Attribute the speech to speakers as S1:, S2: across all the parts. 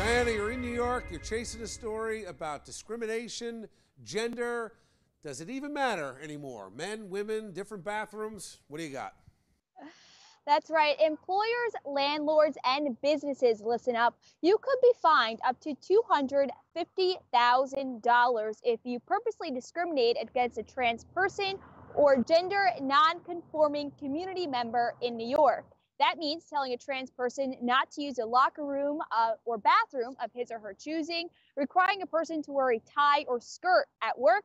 S1: Diana, you're in New York. You're chasing a story about discrimination, gender. Does it even matter anymore? Men, women, different bathrooms? What do you got?
S2: That's right. Employers, landlords, and businesses, listen up. You could be fined up to $250,000 if you purposely discriminate against a trans person or gender non-conforming community member in New York. That means telling a trans person not to use a locker room or bathroom of his or her choosing, requiring a person to wear a tie or skirt at work,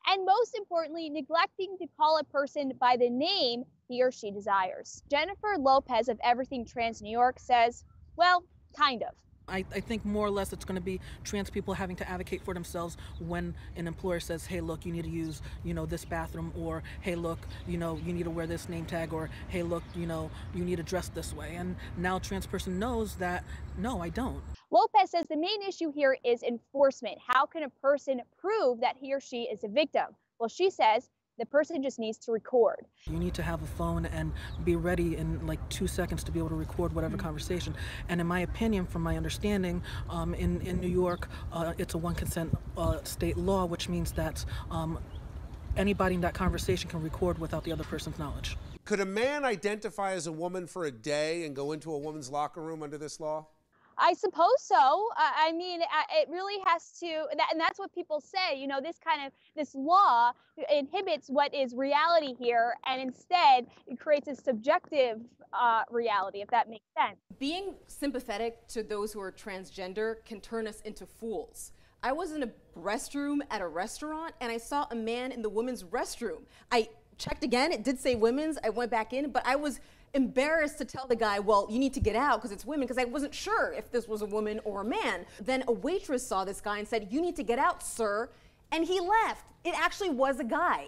S2: and most importantly, neglecting to call a person by the name he or she desires. Jennifer Lopez of Everything Trans New York says, well, kind of.
S3: I think more or less it's going to be trans people having to advocate for themselves when an employer says, hey, look, you need to use, this bathroom, or hey, look, you need to wear this name tag, or hey, look, you need to dress this way. And now a trans person knows that, no, I don't.
S2: Lopez says the main issue here is enforcement. How can a person prove that he or she is a victim? Well, she says the person just needs to record.
S3: You need to have a phone and be ready in like 2 seconds to be able to record whatever conversation. And in my opinion, from my understanding, in New York, it's a one consent state law, which means that anybody in that conversation can record without the other person's knowledge.
S1: Could a man identify as a woman for a day and go into a woman's locker room under this law?
S2: I suppose so. I mean, it really has to, and that's what people say. This law inhibits what is reality here, and instead it creates a subjective reality, if that makes sense.
S4: Being sympathetic to those who are transgender can turn us into fools. I was in a restroom at a restaurant, and I saw a man in the women's restroom. I checked again. It did say women's. I went back in, but I was embarrassed to tell the guy, well, you need to get out because it's women, because I wasn't sure if this was a woman or a man. Then a waitress saw this guy and said, you need to get out, sir. And he left. It actually was a guy.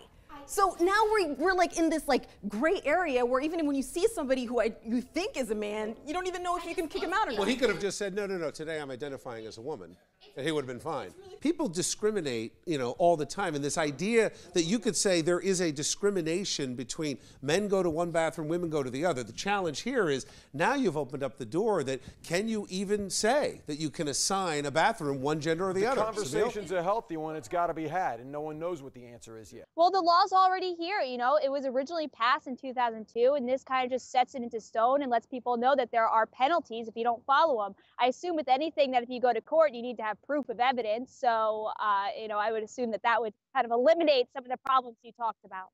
S4: So now we're like in this like gray area where even when you see somebody who you think is a man, you don't even know if you can kick him out or not.
S1: Well, he could have just said, no, today I'm identifying as a woman. And he would have been fine. People discriminate, all the time. And this idea that you could say there is a discrimination between men go to one bathroom, women go to the other. The challenge here is now you've opened up the door that can you even say that you can assign a bathroom one gender or the other?
S5: The conversation's a healthy one. It's got to be had, and no one knows what the answer is yet.
S2: Well, the law's already here. It was originally passed in 2002, and this kind of just sets it into stone and lets people know that there are penalties if you don't follow them. I assume with anything that if you go to court, you need to have proof of evidence. So, I would assume that would kind of eliminate some of the problems you talked about.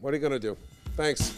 S1: What are you going to do? Thanks.